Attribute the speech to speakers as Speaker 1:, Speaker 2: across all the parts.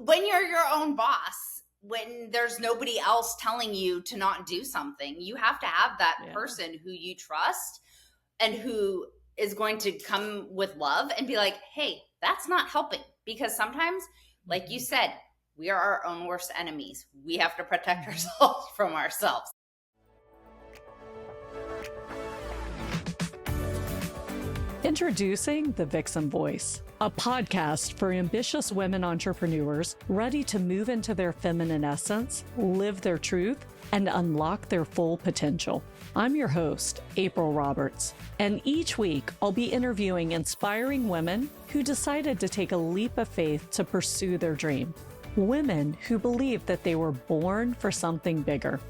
Speaker 1: when you're your own boss, when there's nobody else telling you to not do something, you have to have that person who you trust and who is going to come with love and be like, hey, that's not helping. Because sometimes, like you said, we are our own worst enemies. We have to protect ourselves from ourselves.
Speaker 2: Introducing the Vixen Voice, a podcast for ambitious women entrepreneurs ready to move into their feminine essence, live their truth, and unlock their full potential. I'm your host, April Roberts, and each week I'll be interviewing inspiring women who decided to take a leap of faith to pursue their dream. Women who believe that they were born for something bigger.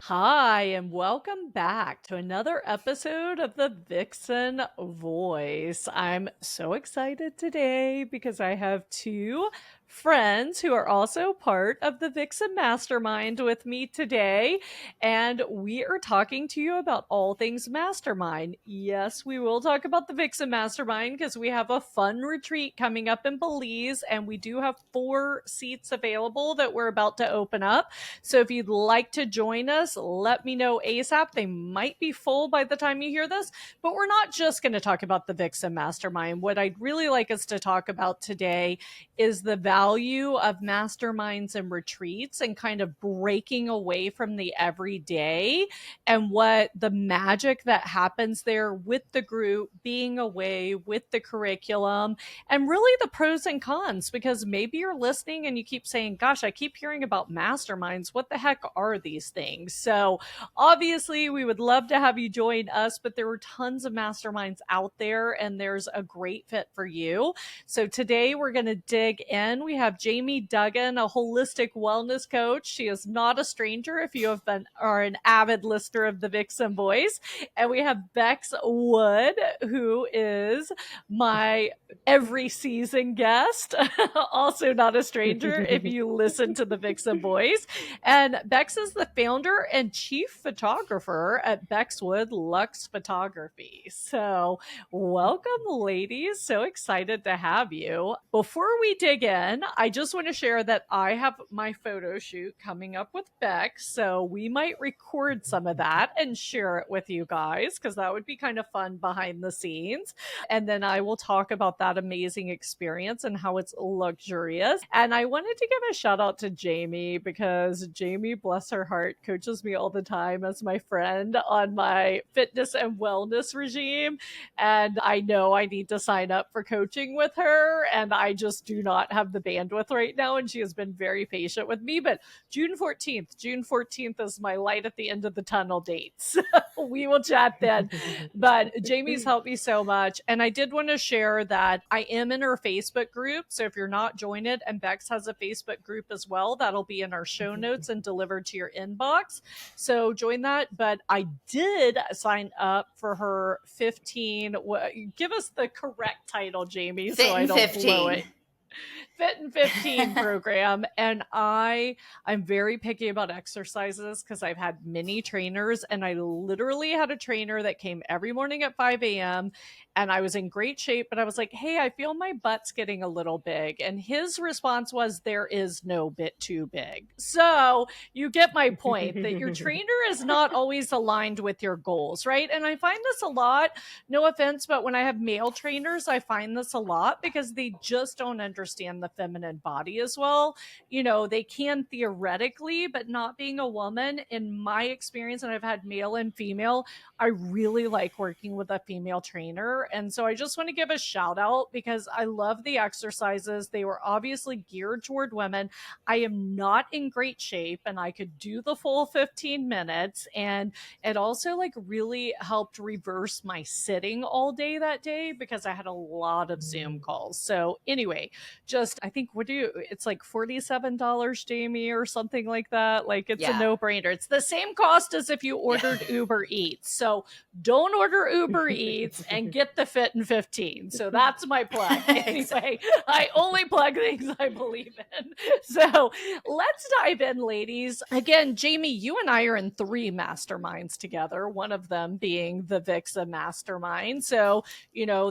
Speaker 2: Hi, and welcome back to another episode of the Vixen Voice. I'm so excited today because I have two friends who are also part of the Vixen Mastermind with me today, and we are talking to you about all things Mastermind. Yes, we will talk about the Vixen Mastermind because we have a fun retreat coming up in Belize, and we do have 4 seats available that we're about to open up. So if you'd like to join us, let me know ASAP. They might be full by the time you hear this, but we're not just going to talk about the Vixen Mastermind. What I'd really like us to talk about today is the value of masterminds and retreats and kind of breaking away from the everyday and what the magic that happens there with the group, being away with the curriculum, and really the pros and cons, because maybe you're listening and you keep saying, gosh, I keep hearing about masterminds. What the heck are these things? So obviously we would love to have you join us, but there are tons of masterminds out there and there's a great fit for you. So today we're going to dig in. We have Jamie Duggan, a holistic wellness coach. She is not a stranger if you are an avid listener of the Vixen Voice. And we have Bex Wood, who is my every season guest, also not a stranger if you listen to the Vixen Voice. And Bex is the founder and chief photographer at Bexwood Luxe Photography. So welcome, ladies. So excited to have you. Before we dig in, I just want to share that I have my photo shoot coming up with Bex. So we might record some of that and share it with you guys, because that would be kind of fun behind the scenes. And then I will talk about that amazing experience and how it's luxurious. And I wanted to give a shout out to Jamie, because Jamie, bless her heart, coaches me all the time as my friend on my fitness and wellness regime. And I know I need to sign up for coaching with her, and I just do not have the bandwidth right now. And she has been very patient with me. But June 14th is my light at the end of the tunnel date. So we will chat then. But Jamie's helped me so much. And I did want to share that I am in her Facebook group. So if you're not joined it, and Bex has a Facebook group as well, that'll be in our show notes and delivered to your inbox. So join that. But I did sign up for her 15. Give us the correct title, Jamie, so I don't blow it. Fit in 15 program. And I'm very picky about exercises because I've had many trainers, and I literally had a trainer that came every morning at 5 a.m. and I was in great shape, but I was like, hey, I feel my butt's getting a little big. And his response was, there is no bit too big. So you get my point that your trainer is not always aligned with your goals, right? And I find this a lot, no offense, but when I have male trainers, I find this a lot because they just don't understand the feminine body as well. You know, they can theoretically, but not being a woman, in my experience, and I've had male and female, I really like working with a female trainer. And so I just want to give a shout out because I love the exercises. They were obviously geared toward women. I am not in great shape, and I could do the full 15 minutes. And it also like really helped reverse my sitting all day that day because I had a lot of Zoom calls. So anyway, just, I think, it's like $47, Jamie, or something like that. Like, it's a no-brainer. It's the same cost as if you ordered Uber Eats. So don't order Uber Eats and get the Fit in 15. So that's my plug. Anyway, I only plug things I believe in. So let's dive in, ladies. Again, Jamie, you and I are in 3 masterminds together, one of them being the Vixen Mastermind. So,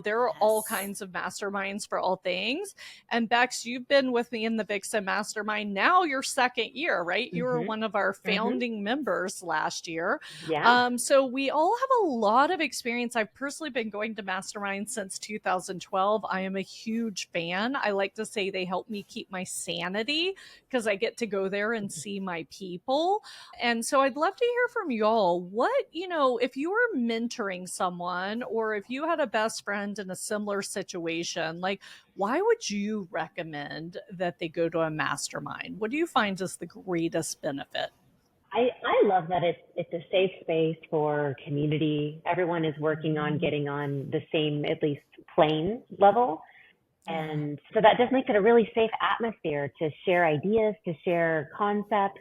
Speaker 2: there are all kinds of masterminds for all things. And Bex, you've been with me in the Vixen Mastermind now your second year, right? You were one of our founding members last year.
Speaker 3: Yeah.
Speaker 2: So we all have a lot of experience. I've personally been going to masterminds since 2012. I am a huge fan. I like to say they help me keep my sanity because I get to go there and see my people. And so I'd love to hear from y'all. What, if you were mentoring someone, or if you had a best friend in a similar situation, like, why would you recommend that they go to a mastermind? What do you find is the greatest benefit?
Speaker 3: I love that it's a safe space for community. Everyone is working on getting on the same, at least plane level. And so that does make it a really safe atmosphere to share ideas, to share concepts,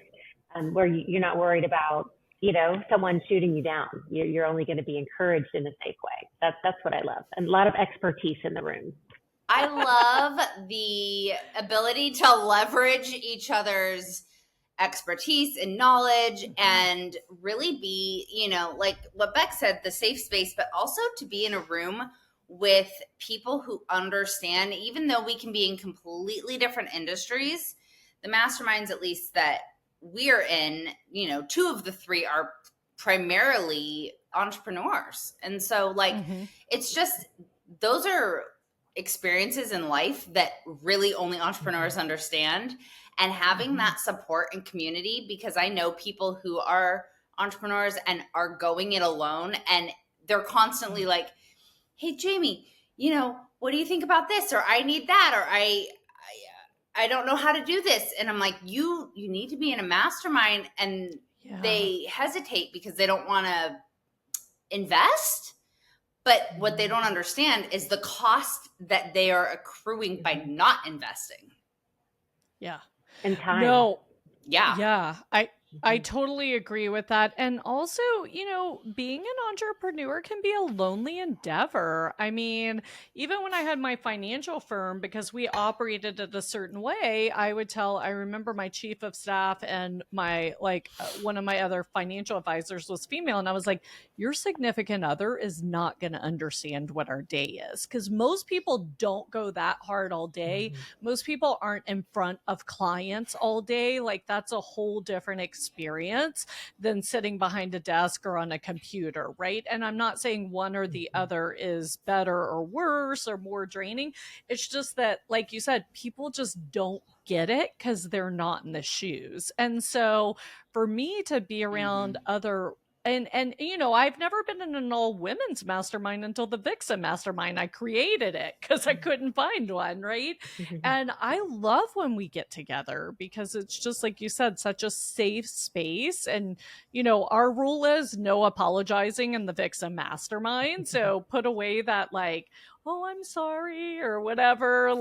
Speaker 3: where you're not worried about, someone shooting you down. You're only going to be encouraged in a safe way. That's what I love. And a lot of expertise in the room.
Speaker 1: I love the ability to leverage each other's expertise and knowledge and really be, like what Beck said, the safe space, but also to be in a room with people who understand, even though we can be in completely different industries, the masterminds, at least that we're in, 2 of the 3 are primarily entrepreneurs. And so it's just, those are experiences in life that really only entrepreneurs understand. And having that support and community, because I know people who are entrepreneurs and are going it alone, and they're constantly like, hey, Jamie, what do you think about this? Or I need that, or I don't know how to do this. And I'm like, you need to be in a mastermind. And they hesitate because they don't want to invest. But what they don't understand is the cost that they are accruing by not investing.
Speaker 2: Yeah.
Speaker 3: And time.
Speaker 2: No.
Speaker 1: Yeah.
Speaker 2: Yeah. I totally agree with that. And also, being an entrepreneur can be a lonely endeavor. I mean, even when I had my financial firm, because we operated it a certain way, I remember my chief of staff and one of my other financial advisors was female. And I was like, your significant other is not going to understand what our day is. Because most people don't go that hard all day. Most people aren't in front of clients all day. Like, that's a whole different experience than sitting behind a desk or on a computer, right? And I'm not saying one or the other is better or worse or more draining. It's just that, like you said, people just don't get it because they're not in the shoes. And so for me to be around other and I've never been in an all women's mastermind until the Vixen Mastermind. I created it because I couldn't find one, right? And I love when we get together because it's just, like you said, such a safe space. And our rule is no apologizing in the Vixen Mastermind. So put away that oh, I'm sorry, or whatever.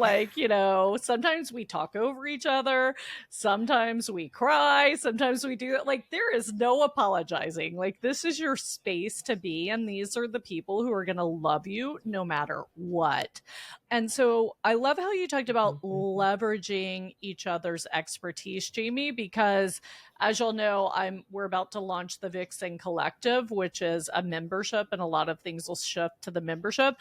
Speaker 2: Sometimes we talk over each other. Sometimes we cry. Sometimes we do it. There is no apologizing. This is your space to be. And these are the people who are going to love you no matter what. And so I love how you talked about leveraging each other's expertise, Jamie, because as you'll know, we're about to launch the Vixen Collective, which is a membership, and a lot of things will shift to the membership.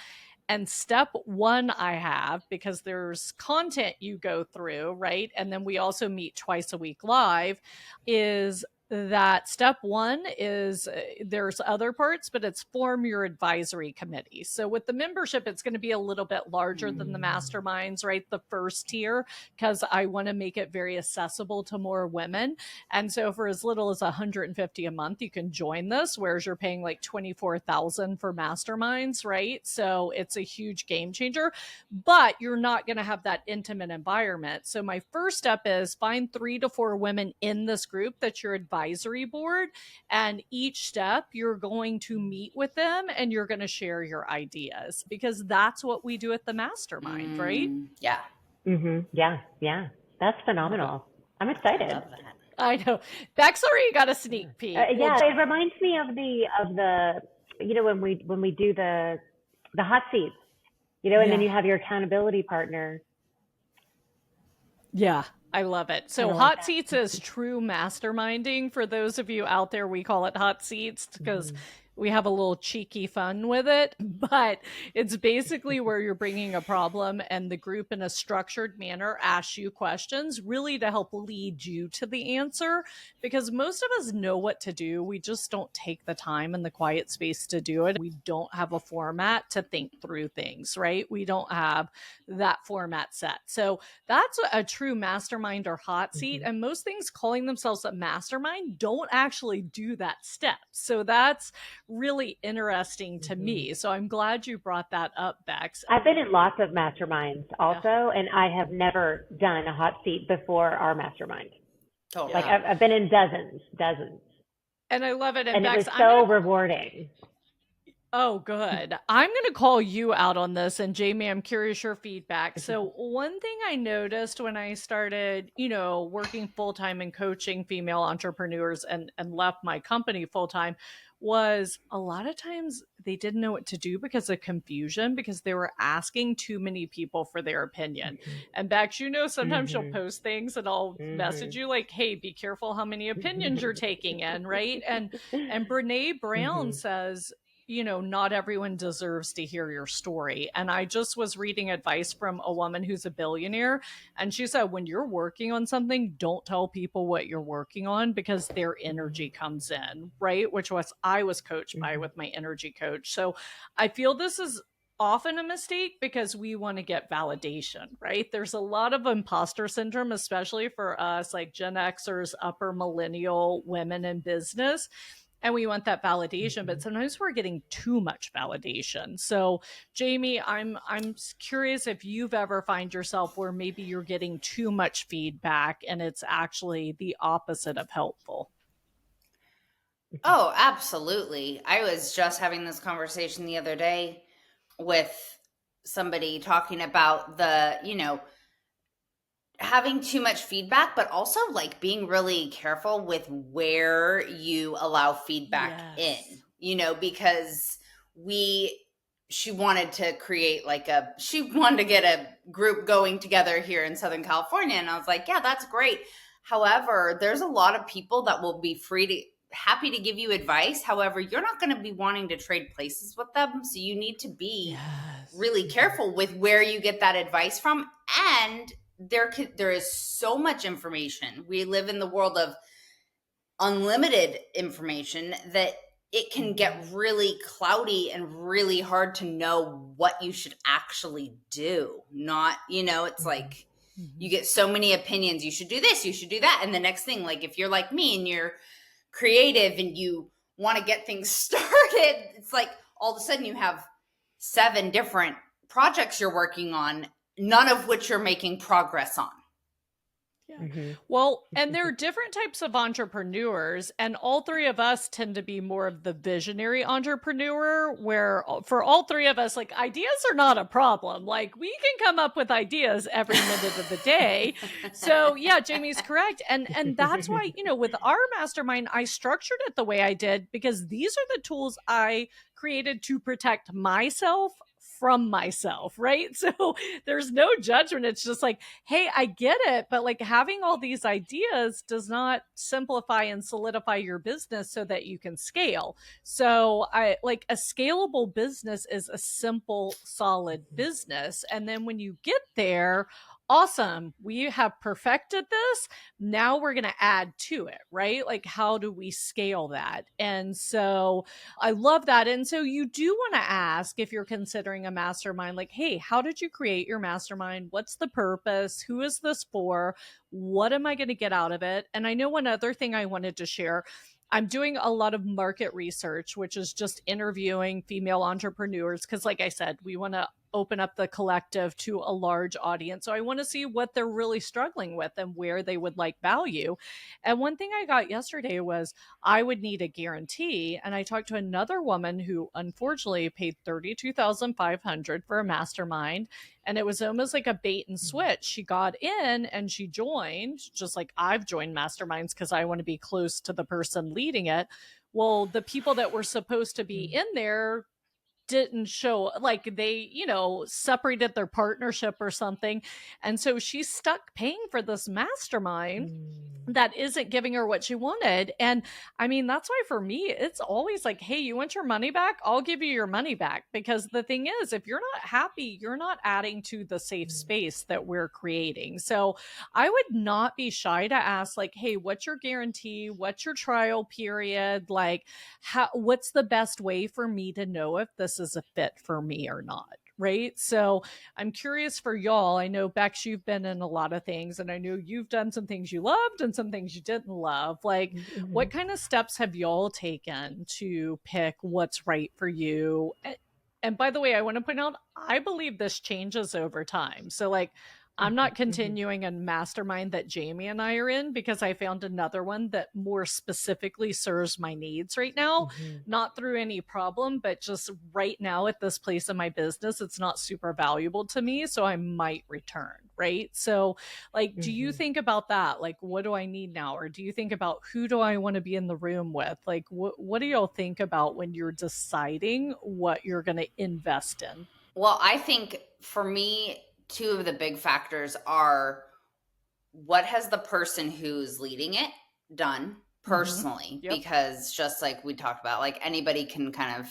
Speaker 2: And step 1 I have, because there's content you go through, right? And then we also meet twice a week live, is that step 1 is there's other parts, but it's form your advisory committee. So with the membership, it's going to be a little bit larger than the masterminds, right? The first tier, because I want to make it very accessible to more women. And so for as little as $150 a month, you can join this, whereas you're paying like $24,000 for masterminds, right? So it's a huge game changer, but you're not going to have that intimate environment. So my first step is find 3 to 4 women in this group that's your advisory board, and each step you're going to meet with them and you're going to share your ideas, because that's what we do at the mastermind, right?
Speaker 1: Yeah.
Speaker 3: Yeah. Yeah. That's phenomenal. I'm
Speaker 1: I
Speaker 3: excited.
Speaker 1: love that.
Speaker 2: I know. Bex already got a sneak peek.
Speaker 3: Yeah, it reminds me of the when we do the hot seats, and then you have your accountability partner.
Speaker 2: Yeah, I love it. So
Speaker 3: Kind of like
Speaker 2: hot
Speaker 3: that.
Speaker 2: seats is true masterminding. For those of you out there, we call it hot seats because we have a little cheeky fun with it, but it's basically where you're bringing a problem and the group in a structured manner asks you questions really to help lead you to the answer, because most of us know what to do. We just don't take the time and the quiet space to do it. We don't have a format to think through things, right? We don't have that format set. So that's a true mastermind or hot seat. And most things calling themselves a mastermind don't actually do that step. So that's really interesting to me. So I'm glad you brought that up, Bex.
Speaker 3: I've been in lots of masterminds also, and I have never done a hot seat before our mastermind.
Speaker 1: Totally.
Speaker 3: Like I've been in dozens.
Speaker 2: And I love it.
Speaker 3: And
Speaker 2: Bex,
Speaker 3: it was so rewarding.
Speaker 2: Oh, good. I'm going to call you out on this. And Jamie, I'm curious your feedback. So one thing I noticed when I started, working full-time and coaching female entrepreneurs and left my company full-time was a lot of times they didn't know what to do because of confusion, because they were asking too many people for their opinion. And Bex, sometimes you'll post things and I'll message you like, hey, be careful how many opinions you're taking in, right? And Brene Brown says, not everyone deserves to hear your story. And I just was reading advice from a woman who's a billionaire. And she said, when you're working on something, don't tell people what you're working on because their energy comes in, right? Which was I was coached by with my energy coach. So I feel this is often a mistake because we want to get validation, right? There's a lot of imposter syndrome, especially for us, like Gen Xers, upper millennial women in business. And we want that validation, but sometimes we're getting too much validation. So, Jamie, I'm curious if you've ever find yourself where maybe you're getting too much feedback and it's actually the opposite of helpful.
Speaker 1: Oh, absolutely. I was just having this conversation the other day with somebody talking about having too much feedback, but also like being really careful with where you allow feedback in, because she wanted to create she wanted to get a group going together here in Southern California. And I was like, yeah, that's great. However, there's a lot of people that will be happy to give you advice. However, you're not going to be wanting to trade places with them. So you need to be really careful with where you get that advice from. And there is so much information. We live in the world of unlimited information that it can get really cloudy and really hard to know what you should actually do. Not, it's like you get so many opinions. You should do this, you should do that. And the next thing, like if you're like me and you're creative and you want to get things started, it's like all of a sudden you have 7 different projects you're working on, none of which you're making progress on.
Speaker 2: Yeah. Well, and there are different types of entrepreneurs, and all 3 of us tend to be more of the visionary entrepreneur, where for all 3 of us, like ideas are not a problem. Like we can come up with ideas every minute of the day. So yeah, Jamie's correct. And that's why, with our mastermind, I structured it the way I did because these are the tools I created to protect myself from myself, right? So there's no judgment. It's just like, hey, I get it, but like having all these ideas does not simplify and solidify your business so that you can scale. So I like a scalable business is a simple, solid business. And then when you get there, awesome, we have perfected this. Now we're going to add to it, right? Like, how do we scale that? And so I love that. And so you do want to ask, if you're considering a mastermind, like, hey, how did you create your mastermind? What's the purpose? Who is this for? What am I going to get out of it? And I know one other thing I wanted to share. I'm doing a lot of market research, which is just interviewing female entrepreneurs. Because like I said, we want to open up the collective to a large audience. So I want to see what they're really struggling with and where they would like value. And one thing I got yesterday was I would need a guarantee. And I talked to another woman who unfortunately paid $32,500 for a mastermind. And it was almost like a bait and switch. She got in and she joined, just like I've joined masterminds because I want to be close to the person leading it. Well, the people that were supposed to be in there didn't show, like they, separated their partnership or something. And so she's stuck paying for this mastermind that isn't giving her what she wanted. And I mean, that's why for me, it's always like, hey, you want your money back? I'll give you your money back. Because the thing is, if you're not happy, you're not adding to the safe space that we're creating. So I would not be shy to ask, like, hey, what's your guarantee? What's your trial period? Like, what's the best way for me to know if this is a fit for me or not? Right. So I'm curious for y'all. I know, Bex, you've been in a lot of things, and I know you've done some things you loved and some things you didn't love. Like, what kind of steps have y'all taken to pick what's right for you? And by the way, I want to point out, I believe this changes over time. So, like, I'm not continuing a mastermind that Jamie and I are in because I found another one that more specifically serves my needs right now, not through any problem, but just right now at this place in my business, it's not super valuable to me. So I might return. Right. So, like, do you think about that? Like, what do I need now? Or do you think about who do I want to be in the room with? Like, what do y'all think about when you're deciding what you're going to invest in?
Speaker 1: Well, I think for me, two of the big factors are what has the person who's leading it done personally?
Speaker 2: Yep.
Speaker 1: Because just like we talked about, like anybody can kind of,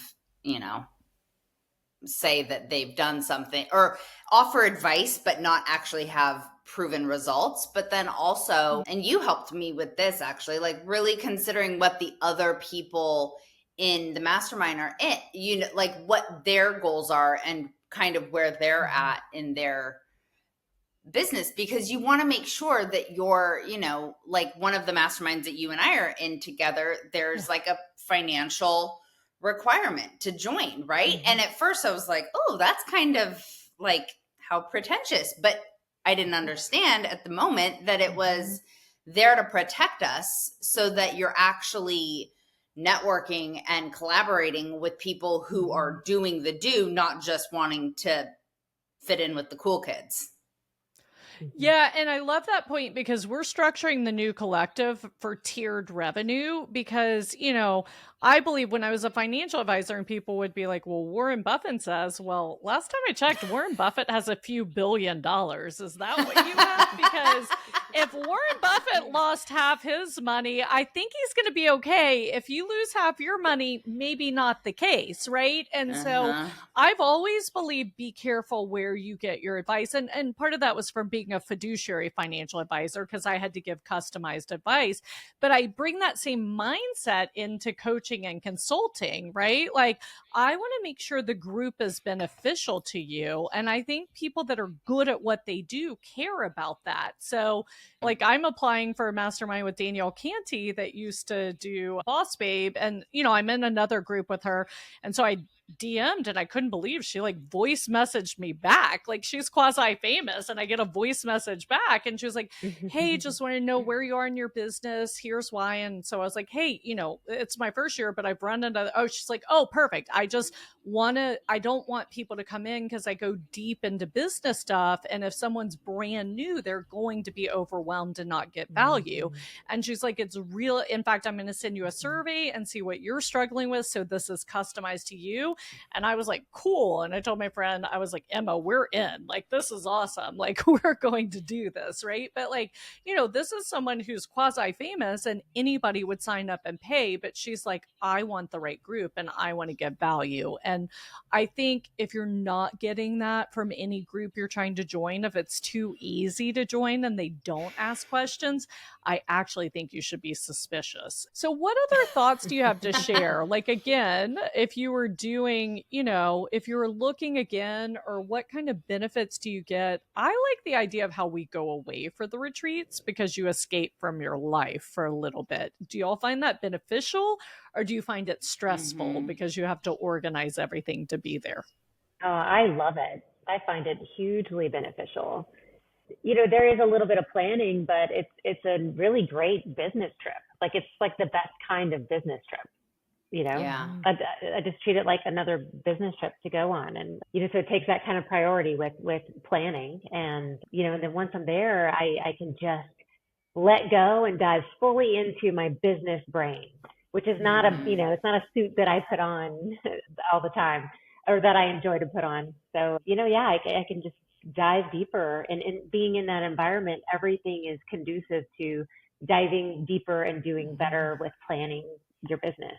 Speaker 1: say that they've done something or offer advice, but not actually have proven results. But then also, and you helped me with this actually, like really considering what the other people in the mastermind are in, like what their goals are and kind of where they're at in their business, because you want to make sure that you're, like one of the masterminds that you and I are in together, there's like a financial requirement to join, right? And at first I was like, oh, that's kind of like how pretentious, but I didn't understand at the moment that it was there to protect us so that you're actually networking and collaborating with people who are doing the do, not just wanting to fit in with the cool kids.
Speaker 2: Yeah, and I love that point because we're structuring the new collective for tiered revenue because, I believe when I was a financial advisor and people would be like, well, Warren Buffett says, well, last time I checked, Warren Buffett has a few $1 billion. Is that what you have? Because if Warren Buffett lost half his money, I think he's going to be okay. If you lose half your money, maybe not the case, right? And so I've always believed be careful where you get your advice. And part of that was from being a fiduciary financial advisor because I had to give customized advice. But I bring that same mindset into coaching and consulting, right? Like, I want to make sure the group is beneficial to you. And I think people that are good at what they do care about that. So, like, I'm applying for a mastermind with Danielle Canty that used to do Boss Babe. And, I'm in another group with her. And so I DM'd and I couldn't believe she like voice messaged me back. Like, she's quasi famous and I get a voice message back and she was like, hey, just want to know where you are in your business. Here's why. And so I was like, hey, it's my first year, but I've run into, she's like, oh, perfect. I don't want people to come in because I go deep into business stuff. And if someone's brand new, they're going to be overwhelmed and not get value. And she's like, it's real. In fact, I'm going to send you a survey and see what you're struggling with. So this is customized to you. And I was like, cool. And I told my friend, I was like, Emma, we're in. Like, this is awesome. Like, we're going to do this, right? But like, this is someone who's quasi famous and anybody would sign up and pay. But she's like, I want the right group and I want to get value. And I think if you're not getting that from any group you're trying to join, if it's too easy to join and they don't ask questions, I actually think you should be suspicious. So what other thoughts do you have to share? Like, again, if you were doing, if you were looking again, or what kind of benefits do you get? I like the idea of how we go away for the retreats because you escape from your life for a little bit. Do you all find that beneficial or do you find it stressful because you have to organize everything to be there?
Speaker 3: Oh, I love it. I find it hugely beneficial. There is a little bit of planning, but it's a really great business trip. Like it's like the best kind of business trip. You know,
Speaker 1: Yeah.
Speaker 3: I just treat it like another business trip to go on, and so it takes that kind of priority with planning, and and then once I'm there, I can just let go and dive fully into my business brain, which is not it's not a suit that I put on all the time or that I enjoy to put on. So, yeah, I can just dive deeper, and being in that environment, everything is conducive to diving deeper and doing better with planning your business.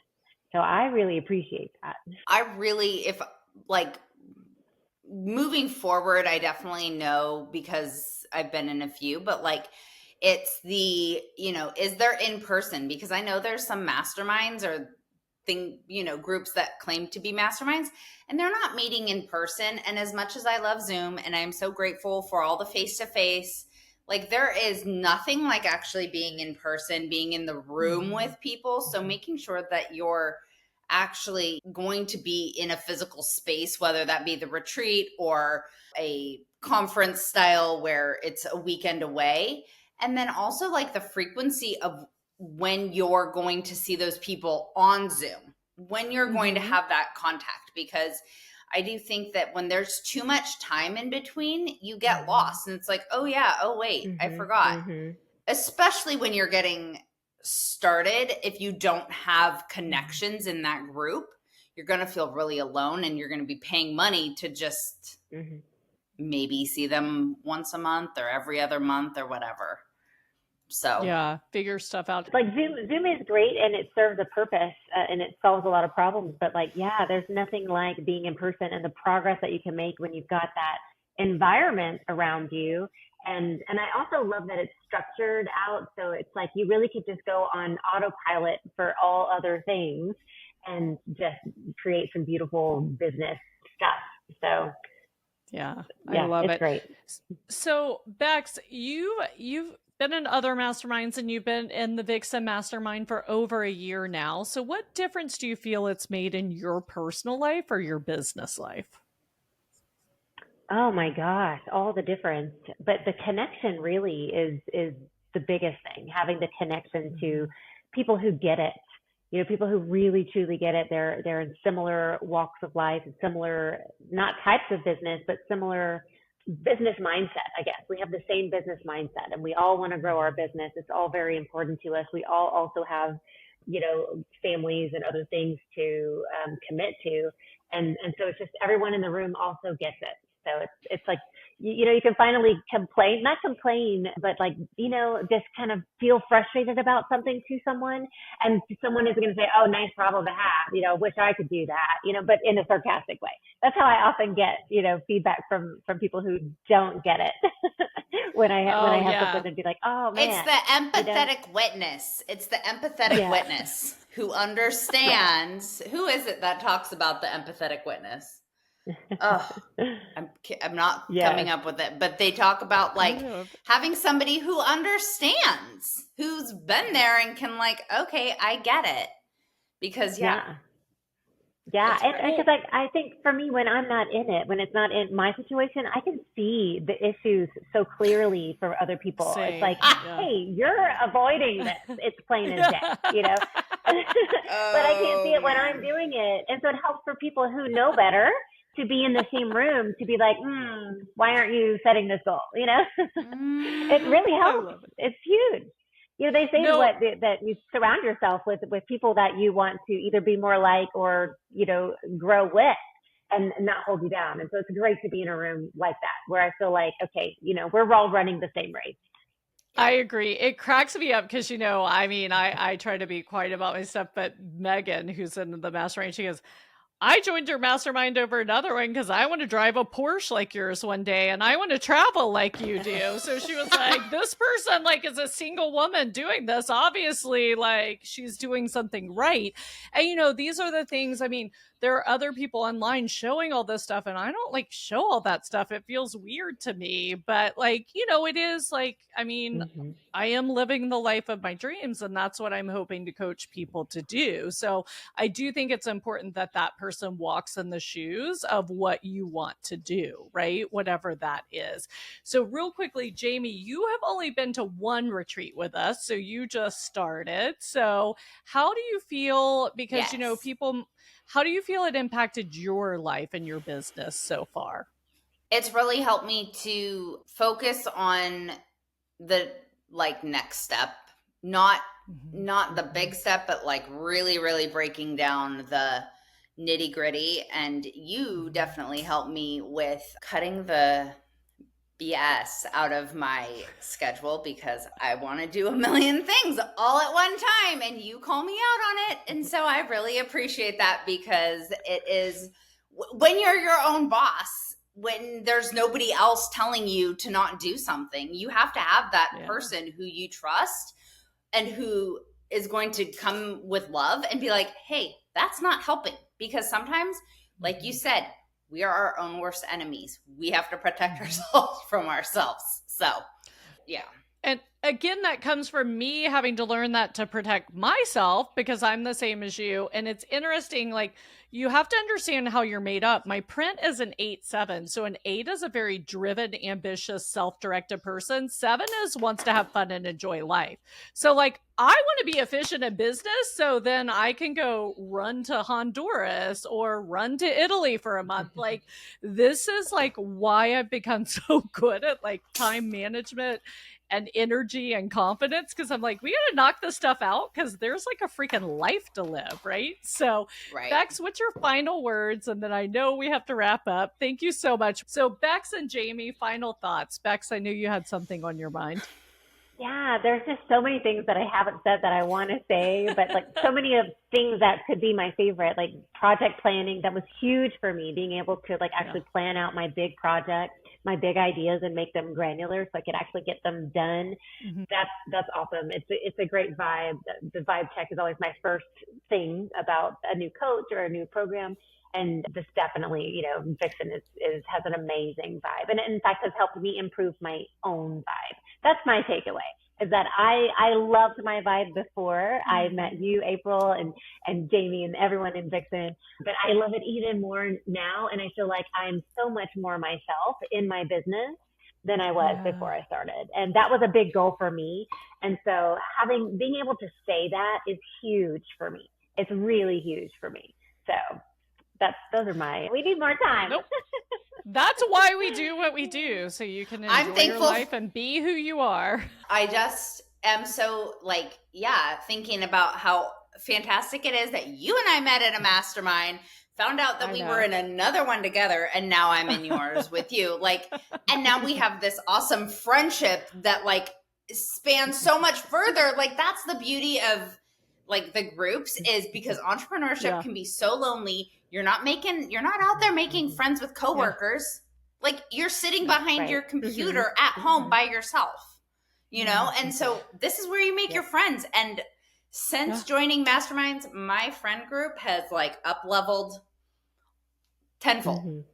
Speaker 3: So I really appreciate that.
Speaker 1: If like moving forward, I definitely know because I've been in a few, but like it's the, is there in person? Because I know there's some masterminds or groups that claim to be masterminds and they're not meeting in person. And as much as I love Zoom and I'm so grateful for all the face-to-face, like there is nothing like actually being in person, being in the room with people. So making sure that you're actually going to be in a physical space, whether that be the retreat or a conference style where it's a weekend away. And then also like the frequency of when you're going to see those people on Zoom, when you're going to have that contact, because I do think that when there's too much time in between, you get lost. And it's like, oh yeah, oh wait, I forgot. Especially when you're getting started, if you don't have connections in that group, you're going to feel really alone and you're going to be paying money to just maybe see them once a month or every other month or whatever. So
Speaker 2: yeah, figure stuff out.
Speaker 3: Like Zoom is great and it serves a purpose and it solves a lot of problems. But like, yeah, there's nothing like being in person and the progress that you can make when you've got that environment around you. And I also love that it's structured out. So it's like you really could just go on autopilot for all other things and just create some beautiful business stuff. So
Speaker 2: yeah, I love it.
Speaker 3: Great.
Speaker 2: So Bex, you've been in other masterminds and you've been in the Vixen Mastermind for over a year now. So what difference do you feel it's made in your personal life or your business life?
Speaker 3: Oh my gosh, all the difference. But the connection really is the biggest thing, having the connection to people who get it. People who really truly get it. They're in similar walks of life, similar, not types of business, but similar business mindset, I guess. We have the same business mindset and we all want to grow our business. It's all very important to us. We all also have, families and other things to commit to. And so it's just everyone in the room also gets it. So it's like, you can finally not complain, but like, just kind of feel frustrated about something to someone, and someone is going to say, oh, nice problem to have, wish I could do that, but in a sarcastic way. That's how I often get, feedback from people who don't get it. when I have something to be like, oh man.
Speaker 1: It's the empathetic witness. It's the empathetic witness who understands. Who is it that talks about the empathetic witness? Oh, I'm not coming up with it, but they talk about like having somebody who understands, who's been there and can like, okay, I get it. Because and
Speaker 3: because I think for me, when I'm not in it, when it's not in my situation, I can see the issues so clearly for other people. It's like, hey, you're avoiding this. It's plain as day, but I can't see it when I'm doing it. And so it helps for people who know better to be in the same room, to be like, why aren't you setting this goal? It really helps. It's huge. They say that you surround yourself with people that you want to either be more like or, grow with and not hold you down. And so it's great to be in a room like that where I feel like, okay, we're all running the same race.
Speaker 2: I agree. It cracks me up because, I try to be quiet about my stuff, but Megan, who's in the mastermind, she goes, I joined your mastermind over another one because I want to drive a Porsche like yours one day and I want to travel like you do. So she was like, this person is a single woman doing this. Obviously, she's doing something right. And, these are the things, there are other people online showing all this stuff, and I don't like show all that stuff. It feels weird to me, but like, it is like, I mean, I am living the life of my dreams, and that's what I'm hoping to coach people to do. So I do think it's important that that person walks in the shoes of what you want to do, right? Whatever that is. So real quickly, Jamie, you have only been to one retreat with us, so you just started. So how do you feel? Because, people, how do you feel it impacted your life and your business so far?
Speaker 1: It's really helped me to focus on the next step, not the big step, but like really, really breaking down the nitty gritty. And you definitely helped me with cutting the BS out of my schedule, because I want to do a million things all at one time, and you call me out on it. And so I really appreciate that, because it is, when you're your own boss, when there's nobody else telling you to not do something, you have to have that person who you trust and who is going to come with love and be like, hey, that's not helping. Because sometimes, like you said, we are our own worst enemies. We have to protect ourselves from ourselves. So, yeah.
Speaker 2: And again, that comes from me having to learn that to protect myself, because I'm the same as you. And it's interesting, like, you have to understand how you're made up. My print is an 8-7. So an 8 is a very driven, ambitious, self-directed person. 7 wants to have fun and enjoy life. So like, I want to be efficient in business, so then I can go run to Honduras or run to Italy for a month. Like, this is like why I've become so good at like time management and energy and confidence, because I'm like, we gotta knock this stuff out, because there's like a freaking life to live, right? So Bex, what's your final words? And then I know we have to wrap up. Thank you so much. So Bex and Jamie, final thoughts. Bex, I knew you had something on your mind.
Speaker 3: Yeah, there's just so many things that I haven't said that I want to say, but like so many of things that could be my favorite, like project planning, that was huge for me, being able to like actually plan out my big project, my big ideas, and make them granular so I could actually get them done. That's awesome. It's a great vibe. The vibe check is always my first thing about a new coach or a new program. And this definitely, Vixen has an amazing vibe. And in fact, has helped me improve my own vibe. That's my takeaway, is that I loved my vibe before I met you, April, and Jamie, and everyone in Vixen. But I love it even more now. And I feel like I'm so much more myself in my business than I was before I started. And that was a big goal for me. And so being able to say that is huge for me. It's really huge for me. So those are we need more time.
Speaker 2: Nope. That's why we do what we do, so you can enjoy your life and be who you are.
Speaker 1: I just am so thinking about how fantastic it is that you and I met at a mastermind, found out that we were in another one together, and now I'm in yours with you. Like, and now we have this awesome friendship that like spans so much further. Like, that's the beauty of like the groups, is because entrepreneurship can be so lonely. You're not out there making friends with coworkers. Like, you're sitting behind your computer at home by yourself, And so this is where you make your friends. And since joining Masterminds, my friend group has like up-leveled tenfold.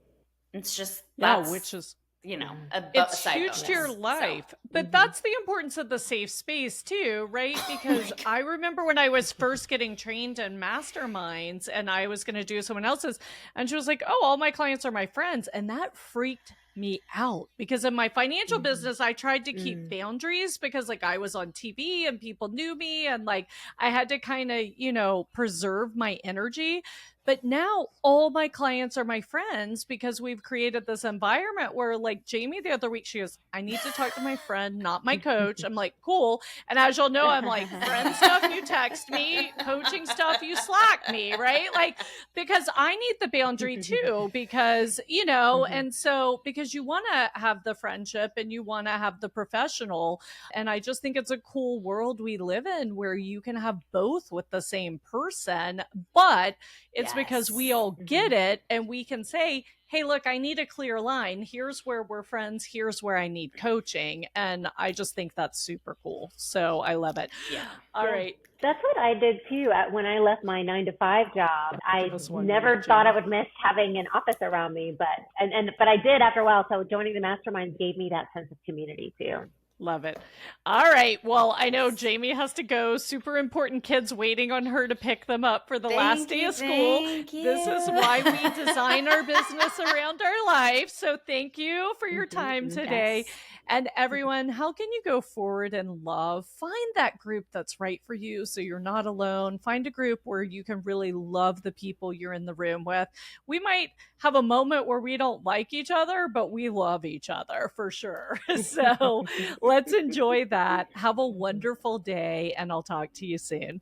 Speaker 1: It's just,
Speaker 2: which is,
Speaker 1: it's
Speaker 2: huge to your life. So, but that's the importance of the safe space too, right? Because I remember when I was first getting trained in Masterminds and I was going to do someone else's, and she was like, oh, all my clients are my friends. And that freaked me out, because in my financial business, I tried to keep boundaries, because like I was on TV and people knew me, and like I had to kind of, preserve my energy. But now all my clients are my friends, because we've created this environment where, like, Jamie the other week, she goes, I need to talk to my friend, not my coach. I'm like, cool. And as you'll know, I'm like, friend stuff, you text me, coaching stuff, you Slack me, right? Like, because I need the boundary too, because, and so, because you want to have the friendship and you want to have the professional. And I just think it's a cool world we live in, where you can have both with the same person, but it's because we all get it, and we can say, hey, look, I need a clear line. Here's where we're friends. Here's where I need coaching. And I just think that's super cool. So I love it.
Speaker 1: Yeah.
Speaker 2: All right.
Speaker 3: That's what I did too. When I left my 9-to-5 job, I never
Speaker 2: minute,
Speaker 3: thought I would miss having an office around me, but I did after a while. So joining the masterminds gave me that sense of community too.
Speaker 2: Love it. All right. Well, I know Jamie has to go. Super important kids waiting on her to pick them up for the last day of school. This is why we design our business around our life. So thank you for your time today. Yes. And everyone, how can you go forward in love? Find that group that's right for you so you're not alone. Find a group where you can really love the people you're in the room with. We might have a moment where we don't like each other, but we love each other for sure. So let's enjoy that. Have a wonderful day, and I'll talk to you soon.